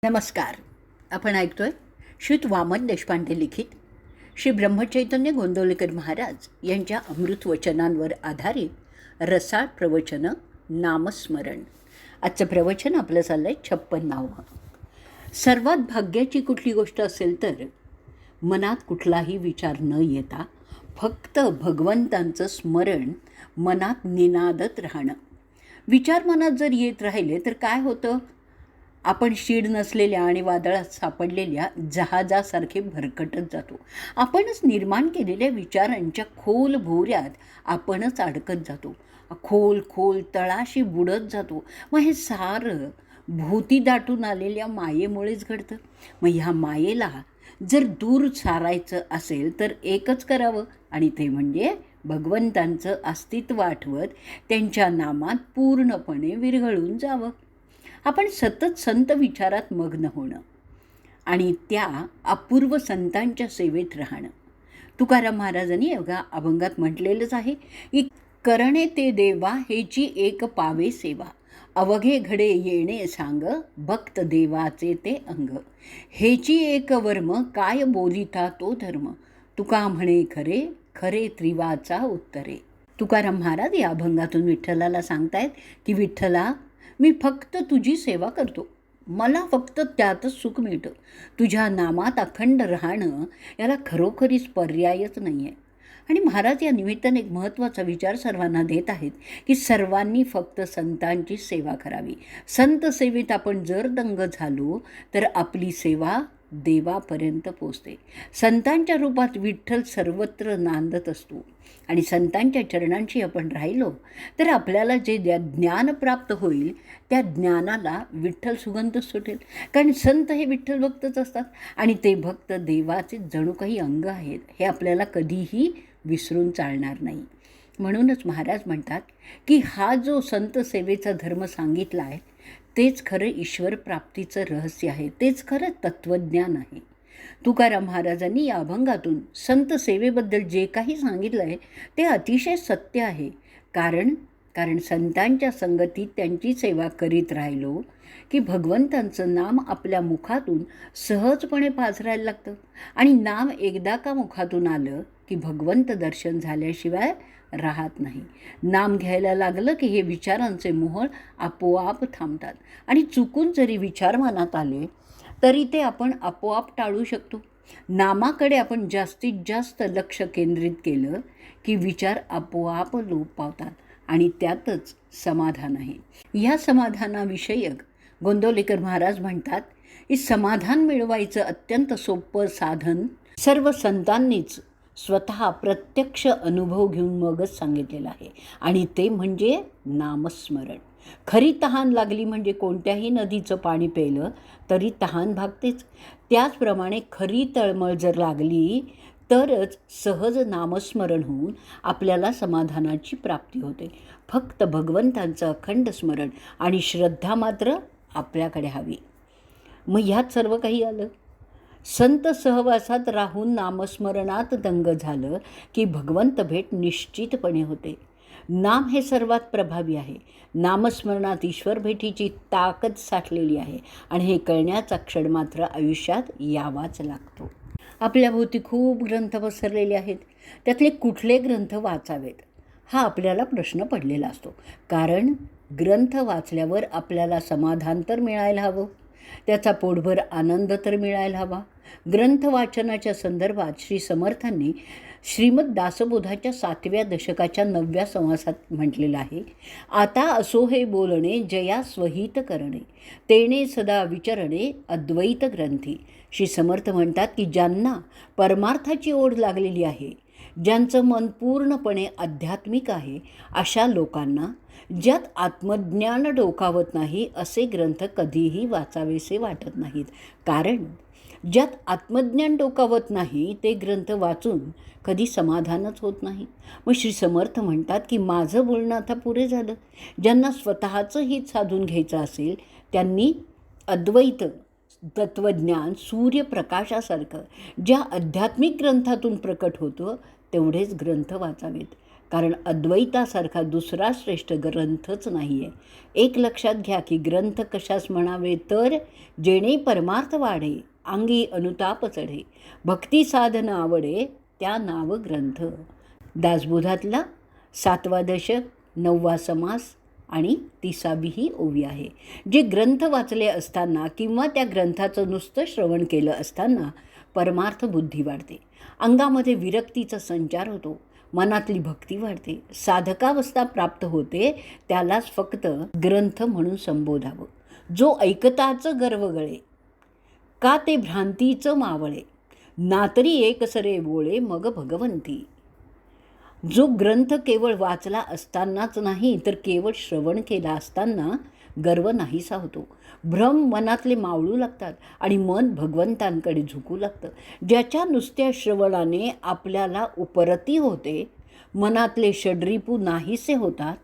नमस्कार. आपण ऐकतोय श्रीयुत वामन देशपांडे लिखित श्री ब्रह्मचैतन्य गोंदवलेकर महाराज यांच्या अमृत वचनांवर आधारित रसाळ प्रवचनं नामस्मरण. आजचं प्रवचन आपलं चाललं आहे 56. सर्वात भाग्याची कुठली गोष्ट असेल तर मनात कुठलाही विचार न येता फक्त भगवंतांचं स्मरण मनात निनादत राहणं. विचार मनात जर येत राहिले तर काय होतं? आपण शीड नसलेल्या आणि वादळात सापडलेल्या जहाजासारखे भरकटत जातो. आपणच निर्माण केलेल्या विचारांच्या खोल भोवऱ्यात आपणच अडकत जातो. खोल खोल तळाशी बुडत जातो. मग हे सारं भोवती दाटून आलेल्या मायेमुळेच घडतं. मग ह्या मायेला जर दूर सारायचं असेल तर एकच करावं, आणि ते म्हणजे भगवंतांचं अस्तित्व आठवत त्यांच्या नामात पूर्णपणे विरघळून जावं. आपण सतत संत विचारात मग्न होणं आणि त्या अपूर्व संतांच्या सेवेत राहणं. तुकाराम महाराजांनी एवढ्या अभंगात म्हटलेलंच आहे की करणे ते देवा हेची एक पावे सेवा, अवघे घडे येणे सांग, भक्त देवाचे ते अंग, हेची एक वर्म काय बोलिता तो धर्म, तुका म्हणे खरे खरे त्रिवाचा उत्तरे. तुकाराम महाराज या अभंगातून विठ्ठलाला सांगतायत की विठ्ठला, मी फक्त तुझी सेवा करतो, मला फक्त त्यातच सुख मिळतं. तुझ्या नामात अखंड राहणं याला खरोखरीच पर्यायच नाही आहे. आणि महाराज या निमित्ताने एक महत्त्वाचा विचार सर्वांना देत आहेत की सर्वांनी फक्त संतांची सेवा करावी. संत सेवेत आपण जर दंग झालो तर आपली सेवा देवापर्यंत पोचते. संतांच्या रूपात विठ्ठल सर्वत्र नांदत असतो आणि संतांच्या चरणांशी आपण राहिलो तर आपल्याला जे ज्ञान प्राप्त होईल त्या ज्ञानाला विठ्ठल सुगंध सुटेल. कारण संत हे विठ्ठल भक्तच असतात आणि ते भक्त देवाचे जणू काही अंग आहेत, हे आपल्याला कधीही विसरून चालणार नाही. म्हणूनच महाराज म्हणतात की हा जो संत सेवेचा धर्म सांगितला आहे तेच खरं ईश्वर प्राप्तीचं रहस्य आहे, तेच खरं तत्त्वज्ञान आहे. तुकाराम महाराजांनी या अभंगातून संत सेवेबद्दल जे काही सांगितलं आहे ते अतिशय सत्य आहे. कारण संतांच्या संगतीत त्यांची सेवा करीत राहिलो की भगवंतांचं नाम आपल्या मुखातून सहजपणे पाझरायला लागतं. आणि नाम एकदा का मुखातून आलं की भगवंत दर्शन झाल्याशिवाय राहत नाही. नाम घ्यायला लागलं की हे विचारांचे मोहळ आपोआप थांबतात आणि चुकून जरी विचार मनात आले तरी ते आपण आपोआप टाळू शकतो. नामाकडे आपण जास्तीत जास्त लक्ष केंद्रित केलं की विचार आपोआप लोप पावतात आणि त्यातच समाधान आहे. ह्या समाधानाविषयक गोंदवलेकर महाराज म्हणतात की समाधान मिळवायचं अत्यंत सोपं साधन सर्व संतांनीच स्वतः प्रत्यक्ष अनुभव घेऊन मगच सांगितलेलं आहे आणि ते म्हणजे नामस्मरण. खरी तहान लागली म्हणजे कोणत्याही नदीचं पाणी प्यायलं तरी तहान भागतेच. त्याचप्रमाणे खरी तळमळ जर लागली तरच सहज नामस्मरण होऊन आपल्याला समाधानाची प्राप्ती होते. फक्त भगवंतांचं अखंड स्मरण आणि श्रद्धा मात्र आपल्याकडे हवी. मग ह्यात सर्व काही आलं. संत सहवासात राहून नामस्मरणात दंग झालं की भगवंत भेट निश्चितपणे होते. नाम हे सर्वात प्रभावी आहे. नामस्मरणात ईश्वर भेटीची ताकद साठलेली आहे आणि हे कळण्याचा क्षण मात्र आयुष्यात यावाच लागतो. आपल्या भोवती खूप ग्रंथ पसरलेले आहेत, त्यातले कुठले ग्रंथ वाचावेत हा आपल्याला प्रश्न पडलेला असतो. कारण ग्रंथ वाचल्यावर आपल्याला समाधान तर मिळायला हवं, त्याचा पोटभर आनंद तर मिळायला हवा. ग्रंथ वाचनाच्या संदर्भात श्री समर्थांनी श्रीमद दासबोधाच्या 7व्या दशकाच्या 9व्या संवासात म्हटलेलं आहे, आता असो हे बोलणे जया स्वहित करणे, तेणे सदा विचरणे अद्वैत ग्रंथी. श्री समर्थ म्हणतात की ज्यांना परमार्थाची ओढ लागलेली आहे, ज्यांचं मन पूर्णपणे आध्यात्मिक आहे, अशा लोकांना ज्यात आत्मज्ञान डोकावत नाही असे ग्रंथ कधीही वाचावेसे वाटत नाहीत. कारण ज्यात आत्मज्ञान डोकावत नाही ते ग्रंथ वाचून कधी समाधानच होत नाही. मग श्री समर्थ म्हणतात की माझं बोलणं आता पुरे झालं. ज्यांना स्वतःचं हित साधून घ्यायचं असेल त्यांनी अद्वैत तत्त्वज्ञान सूर्यप्रकाशासारखं ज्या आध्यात्मिक ग्रंथातून प्रकट होतं तेवढेच ग्रंथ वाचावेत. कारण अद्वैतासारखा दुसरा श्रेष्ठ ग्रंथच नाही आहे. एक लक्षात घ्या की ग्रंथ कशास म्हणावे तर जेणे परमार्थ वाढे, अंगी अनुताप चढे, भक्ती साधन आवडे, त्या नाव ग्रंथ. दासबोधातला 7वा दशक 9वा समास आणि 30वी ओवी आहे. जे ग्रंथ वाचले असताना किंवा त्या ग्रंथाचं नुसतं श्रवण केलं असताना परमार्थ बुद्धी वाढते, अंगामध्ये विरक्तीचा संचार होतो, मनातली भक्ती वाढते, साधकावस्था प्राप्त होते. त्यालाच फक्त ग्रंथ म्हणून संबोधावं. जो ऐकताचं गर्व गळे, का ते भ्रांतीचं मावळे, नातरी एक सरे बोळे मग भगवंती. जो ग्रंथ केवळ वाचला असतानाच नाही तर केवळ श्रवण केला असताना गर्व नाहीसा होतो. भ्रम मनातले मावळू लागतात आणि मन भगवंतांकडे झुकू लागतं. ज्याच्या नुसत्या श्रवणाने आपल्याला उपरती होते, मनातले षड्रिपू नाहीसे होतात,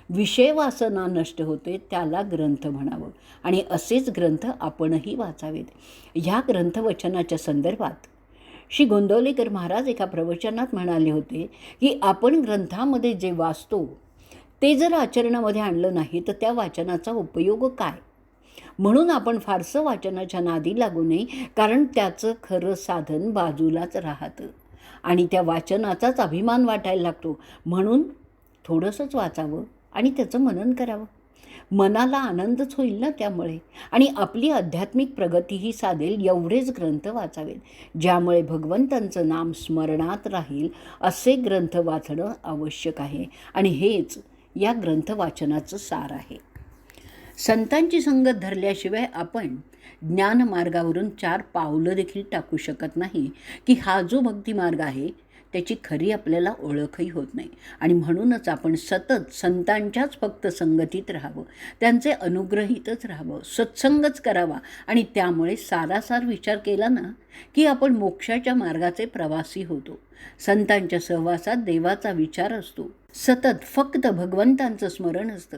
विषय वासना नष्ट होते, त्याला ग्रंथ म्हणावं. आणि असेच ग्रंथ आपणही वाचावेत. ह्या ग्रंथवचनाच्या संदर्भात श्री गोंदवलेकर महाराज एका प्रवचनात म्हणाले होते की आपण ग्रंथामध्ये जे वाचतो ते जर आचरणामध्ये आणलं नाही तर त्या वाचनाचा उपयोग काय. म्हणून आपण फारसं वाचनाच्या नादी लागू नये, कारण त्याचं खरं साधन बाजूलाच राहतं आणि त्या वाचनाचाच अभिमान वाटायला लागतो. म्हणून थोडंसंच वाचावं आणि त्याचं मनन करावं. मनाला आनंदच होईल ना त्यामुळे, आणि आपली आध्यात्मिक प्रगतीही साधेल. एवढेच ग्रंथ वाचावेत ज्यामुळे भगवंतांचं नाम स्मरणात राहील. असे ग्रंथ वाचणं आवश्यक आहे आणि हेच या ग्रंथ वाचनाचं सार आहे. संतांची संगत धरल्याशिवाय आपण ज्ञानमार्गावरून 4 पावलं देखील टाकू शकत नाही की हा जो भक्तिमार्ग आहे त्याची खरी आपल्याला ओळखही होत नाही. आणि म्हणूनच आपण सतत संतांच्याच फक्त संगतीत राहावं, त्यांचे अनुग्रहितच राहावं, सत्संगच करावा. आणि त्यामुळे सारासार विचार केला ना की आपण मोक्षाच्या मार्गाचे प्रवासी होतो. संतांच्या सहवासात देवाचा विचार असतो, सतत फक्त भगवंतांचं स्मरण असतं.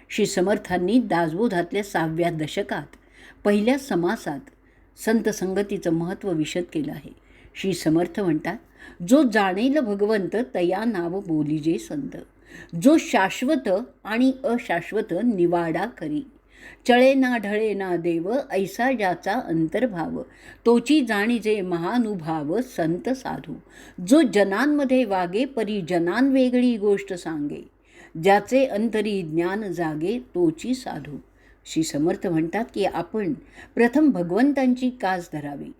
श्री समर्थांनी दासबोधातल्या 6व्या दशकात पहिल्या समासात संत संगतीचं महत्त्व विशद केलं आहे. श्री समर्थ म्हणतात, जो जाणेल भगवंत तया नाव बोलिजे संत, जो शाश्वत आणि अशाश्वत निवाडा करी, चळे ना ढळे ना देव, ऐसा ज्याचा अंतर्भाव, तोची जाणीजे महानुभाव संत साधू, जो जनांमध्ये वागे परी जनान वेगळी गोष्ट सांगे, ज्याचे अंतरी ज्ञान जागे तोची साधू. श्री समर्थ म्हणतात की आपण प्रथम भगवंतांची कास धरावी,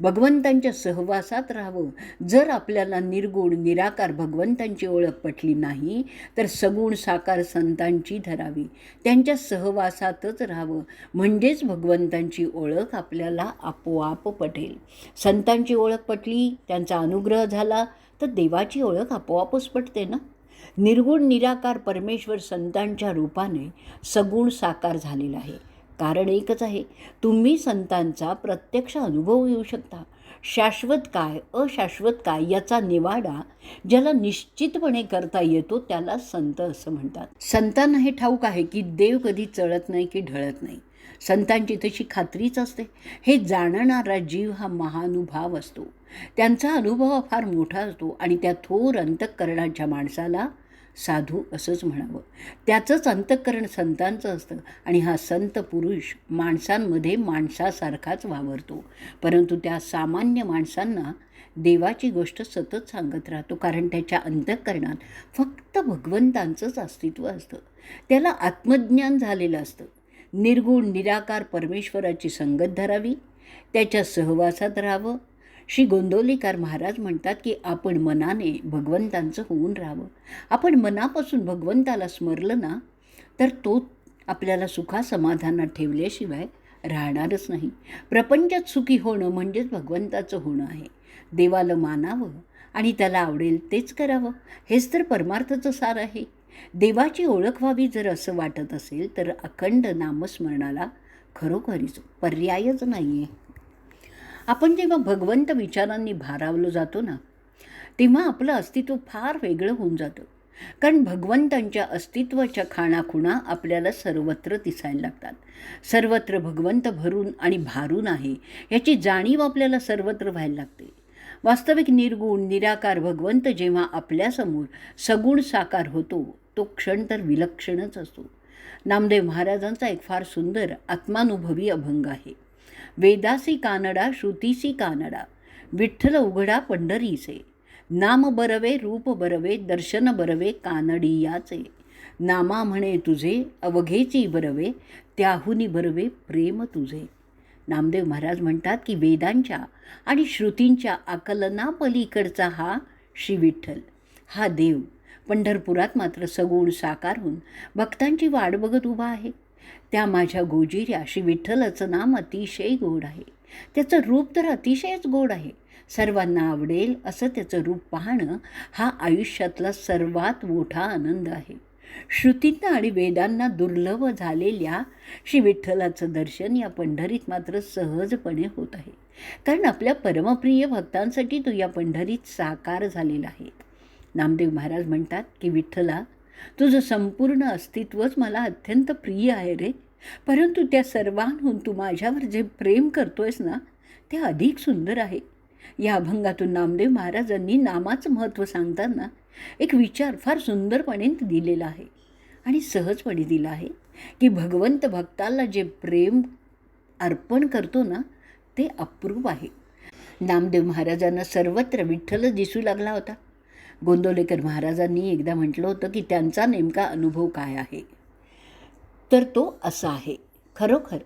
भगवंतांच्या सहवासात राहावं. जर आपल्याला निर्गुण निराकार भगवंतांची ओळख पटली नाही तर सगुण साकार संतांची धरावी, त्यांच्या सहवासातच राहावं. म्हणजेच भगवंतांची ओळख आपल्याला आपोआप पटेल. संतांची ओळख पटली, त्यांचा अनुग्रह झाला तर देवाची ओळख आपोआपच पटते ना. निर्गुण निराकार परमेश्वर संतांच्या रूपाने सगुण साकार झालेला आहे. कारण एकच आहे, तुम्ही संतांचा प्रत्यक्ष अनुभव येऊ शकता. शाश्वत काय अशाश्वत काय याचा निवाडा ज्याला निश्चितपणे करता येतो त्याला संत असं म्हणतात. संतांना हे ठाऊक आहे की देव कधी चळत नाही की ढळत नाही. संतांची तशी खात्रीच असते. हे जाणणारा जीव हा महानुभाव असतो, त्यांचा अनुभव फार मोठा असतो आणि त्या थोर अंतःकरणाच्या माणसाला साधू असंच म्हणावं. त्याचंच अंतःकरण संतांचं असतं आणि हा संत पुरुष माणसांमध्ये माणसासारखाच वावरतो, परंतु त्या सामान्य माणसांना देवाची गोष्ट सतत सांगत राहतो, कारण त्याच्या अंतःकरणात फक्त भगवंतांचंच अस्तित्व असतं. त्याला आत्मज्ञान झालेलं असतं. निर्गुण निराकार परमेश्वराची संगत धरावी, त्याच्या सहवासात राहावं. श्री गोंदवलेकर महाराज म्हणतात की आपण मनाने भगवंतांचं होऊन राहावं. आपण मनापासून भगवंताला स्मरलं ना तर तो आपल्याला सुखासमाधानात ठेवल्याशिवाय राहणारच नाही. प्रपंचात सुखी होणं म्हणजेच भगवंताचं होणं आहे. देवाला मानावं आणि त्याला आवडेल तेच करावं, हेच तर परमार्थाचं सार आहे. देवाची ओळख व्हावी जर असं वाटत असेल तर अखंड नामस्मरणाला खरोखरीच पर्यायच नाही आहे. आपण जेव्हा भगवंत विचारांनी भारावलं जातो ना तेव्हा आपलं अस्तित्व फार वेगळं होऊन जातं. कारण भगवंतांच्या अस्तित्वाच्या खाणाखुणा आपल्याला सर्वत्र दिसायला लागतात. सर्वत्र भगवंत भरून आणि भारून आहे याची जाणीव आपल्याला सर्वत्र व्हायला लागते. वास्तविक निर्गुण निराकार भगवंत जेव्हा आपल्यासमोर सगुण साकार होतो तो क्षण तर विलक्षणच असतो. नामदेव महाराजांचा एक फार सुंदर आत्मानुभवी अभंग आहे. वेदासी कानडा श्रुतीसी कानडा, विठ्ठल उघडा पंढरीचे, नाम बरवे रूप बरवे दर्शन बरवे कानडियाचे, नामा म्हणे तुझे अवघेची बरवे, त्याहुनी बरवे प्रेम तुझे. नामदेव महाराज म्हणतात की वेदांच्या आणि श्रुतींच्या आकलनापलीकडचा हा श्री विठ्ठल, हा देव पंढरपुरात मात्र सगुण साकार होऊन भक्तांची वाट बघत उभा आहे. त्या माझ्या गोजिऱ्या श्री विठ्ठलाचं नाम अतिशय गोड आहे. त्याचं रूप तर अतिशयच गोड आहे. सर्वांना आवडेल असं त्याचं रूप पाहणं हा आयुष्यातला सर्वात मोठा आनंद आहे. श्रुतींना आणि वेदांना दुर्लभ झालेल्या श्री विठ्ठलाचं दर्शन या पंढरीत मात्र सहजपणे होत आहे. कारण आपल्या परमप्रिय भक्तांसाठी तो या पंढरीत साकार झालेला आहे. नामदेव महाराज म्हणतात की विठ्ठला, तुझं संपूर्ण अस्तित्वच मला अत्यंत प्रिय आहे रे, परंतु त्या सर्वांहून तू माझ्यावर जे प्रेम करतोयस ना ते अधिक सुंदर आहे. या अभंगातून नामदेव महाराजांनी नामाचं महत्त्व सांगताना एक विचार फार सुंदरपणे दिलेला आहे आणि सहजपणे दिला आहे की भगवंत भक्ताला जे प्रेम अर्पण करतो ना ते अप्रूप आहे. नामदेव महाराजांना सर्वत्र विठ्ठल दिसू लागला होता. गोंदवलेकर महाराजांनी एकदा म्हटलं होतं की त्यांचा नेमका अनुभव काय आहे, तर तो असा आहे. खरोखर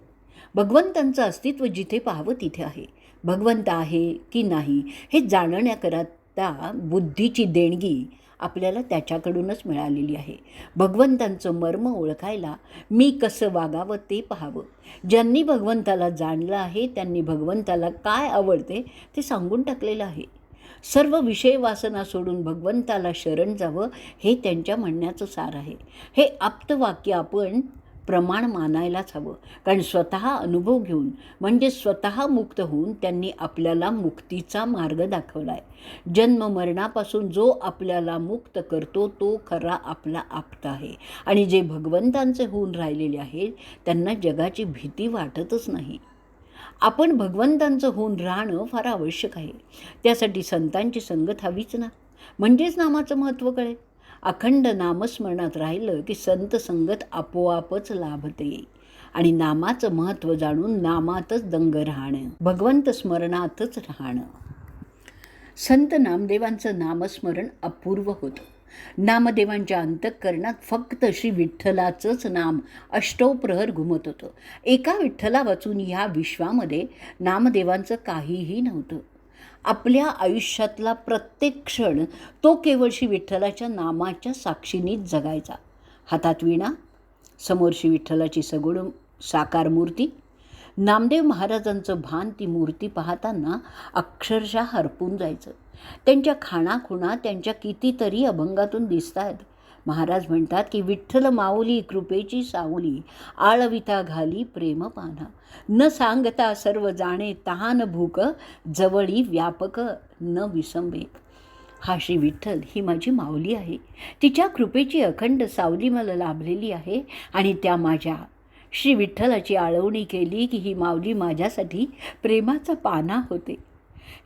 भगवंतांचं अस्तित्व जिथे पाहावं तिथे आहे. भगवंत आहे की नाही हे जाणण्याकरता बुद्धीची देणगी आपल्याला त्याच्याकडूनच मिळालेली आहे. भगवंतांचं मर्म ओळखायला मी कसं वागावं ते पाहावं. ज्यांनी भगवंताला जाणलं आहे त्यांनी भगवंताला काय आवडते ते सांगून टाकलेलं आहे. सर्व विषय वासना सोडून भगवंताला शरण जावं हे त्यांच्या म्हणण्याचं सार आहे. हे आप्तवाक्य आपण प्रमाण मानायलाच हवं, कारण स्वतः अनुभव घेऊन म्हणजे स्वतः मुक्त होऊन त्यांनी आपल्याला मुक्तीचा मार्ग दाखवला आहे. जन्म मरणापासून जो आपल्याला मुक्त करतो तो खरा आपला आप्त आहे. आणि जे भगवंतांचे होऊन राहिलेले आहेत त्यांना जगाची भीती वाटतच नाही. आपण भगवंतांचं होऊन राहणं फार आवश्यक आहे. त्यासाठी संतांची संगत हवीच ना, म्हणजेच नामाचं महत्त्व कळेल. अखंड नामस्मरणात राहिलं की संत संगत आपोआपच लाभते आणि नामाचं महत्त्व जाणून नामातच दंग राहणं, भगवंत स्मरणातच राहणं. संत नामदेवांचं नामस्मरण अपूर्व होतं. नामदेवांच्या अंतःकरणात फक्त श्री विठ्ठलाचंच नाम अष्टोप्रहर घुमत होतं. एका विठ्ठला वाचून या विश्वामध्ये नामदेवांचं काहीही नव्हतं. आपल्या आयुष्यातला प्रत्येक क्षण तो केवळ श्री विठ्ठलाच्या नामाच्या साक्षीनीच जगायचा. हातात वीणा, समोर श्री विठ्ठलाची सगुण साकार मूर्ती. नामदेव महाराजांचं भान ती मूर्ती पाहताना अक्षरशः हरपून जायचं. त्यांच्या खाणाखुणा त्यांच्या कितीतरी अभंगातून दिसत आहेत. महाराज म्हणतात की विठ्ठल माऊली कृपेची सावली, आळविता घाली प्रेम पाना, न सांगता सर्व जाणे तहान भूक, जवळी व्यापक न विसंबे. हा श्री विठ्ठल ही माझी माऊली आहे. तिच्या कृपेची अखंड सावली मला लाभलेली आहे आणि त्या माझ्या श्री विठ्ठलाची आळवणी केली की ही माऊली माझ्यासाठी प्रेमाचा पाना होते.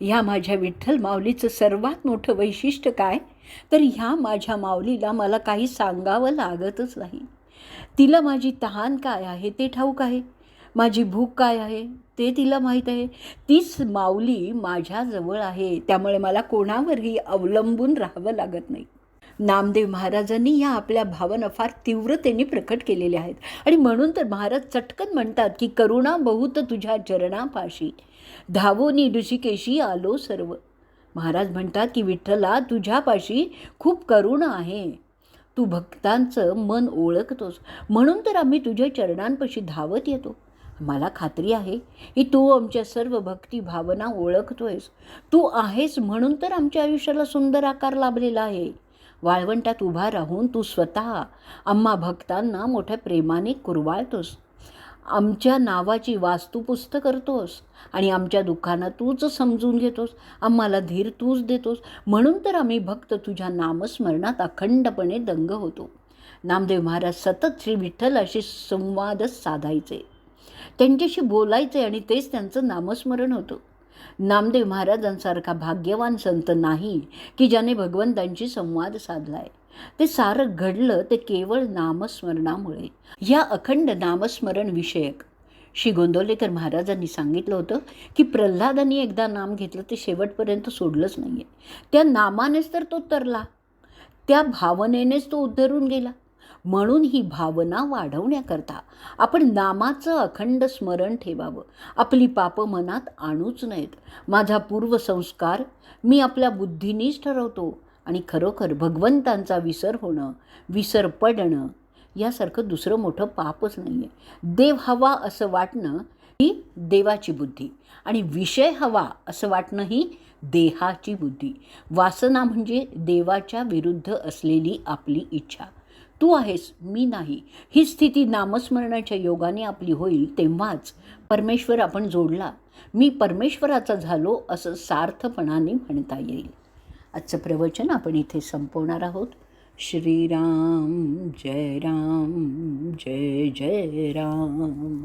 ह्या माझ्या विठ्ठल माऊलीचं सर्वात मोठं वैशिष्ट्य काय, तर ह्या माझ्या माऊलीला मला काही सांगावं लागतच नाही. तिला माझी तहान काय आहे ते ठाऊक आहे, माझी भूक काय आहे ते तिला माहीत आहे. तीच माऊली माझ्याजवळ आहे, त्यामुळे मला कोणावरही अवलंबून राहावं लागत नाही. नामदेव महाराजांनी या आपल्या भावना फार तीव्रतेने प्रकट केलेल्या आहेत आणि म्हणून तर महाराज चटकन म्हणतात की करुणा बहुत तुझ्या चरणापाशी, धावोनी ऋषिकेशी आलो सर्व. महाराज म्हणतात की विठ्ठला तुझ्यापाशी खूप करुणा आहे, तू भक्तांचं मन ओळखतोस, म्हणून तर आम्ही तुझ्या चरणांपाशी धावत येतो. मला खात्री आहे की तू आमच्या सर्व भक्ती भावना ओळखतोयस. तू आहेस म्हणून तर आमच्या आयुष्याला सुंदर आकार लाभलेला आहे. वाळवंटात उभा राहून तू स्वतः आम्हा भक्तांना मोठ्या प्रेमाने कुरवाळतोस, आमच्या नावाची वास्तुपुस्त करतोस आणि आमच्या दुःखांना तूच समजून घेतोस, आम्हाला धीर तूच देतोस, म्हणून तर आम्ही भक्त तुझ्या नामस्मरणात अखंडपणे दंग होतो. नामदेव महाराज सतत श्री विठ्ठलाशी संवादच साधायचे, त्यांच्याशी बोलायचे आणि तेच त्यांचं नामस्मरण होतं. नामदेव महाराजांसारखा भाग्यवान संत नाही की ज्याने भगवंतांशी संवाद साधलाय. ते सारं घडलं ते केवळ नामस्मरणामुळे. या अखंड नामस्मरण विषयक श्री गोंदवलेकर महाराजांनी सांगितलं होतं की प्रल्हादांनी एकदा नाम घेतलं ते शेवटपर्यंत सोडलंच नाही आहे. त्या नामानेच तर तो तरला, त्या भावनेनेच तो उद्धरून गेला. म्हणून ही भावना वाढवण्याकरता आपण नामाचं अखंड स्मरण ठेवावं. आपली पापं मनात आणूच नाहीत. माझा पूर्वसंस्कार मी आपल्या बुद्धीनीच ठरवतो आणि खरोखर भगवंतांचा विसर होणं, विसर पडणं यासारखं दुसरं मोठं पापच नाही आहे. देव हवा असं वाटणं ही देवाची बुद्धी आणि विषय हवा असं वाटणं ही देहाची बुद्धी. वासना म्हणजे देवाच्या विरुद्ध असलेली आपली इच्छा. तू आहेस, मी नाही, ही स्थिती नामस्मरणाच्या योगाने आपली होईल. तेव्हाच परमेश्वर आपण जोडला, मी परमेश्वराचा झालो असं सार्थपणाने म्हणता येईल. आजचं प्रवचन आपण इथे संपवणार आहोत. श्रीराम जय राम, जय जय राम.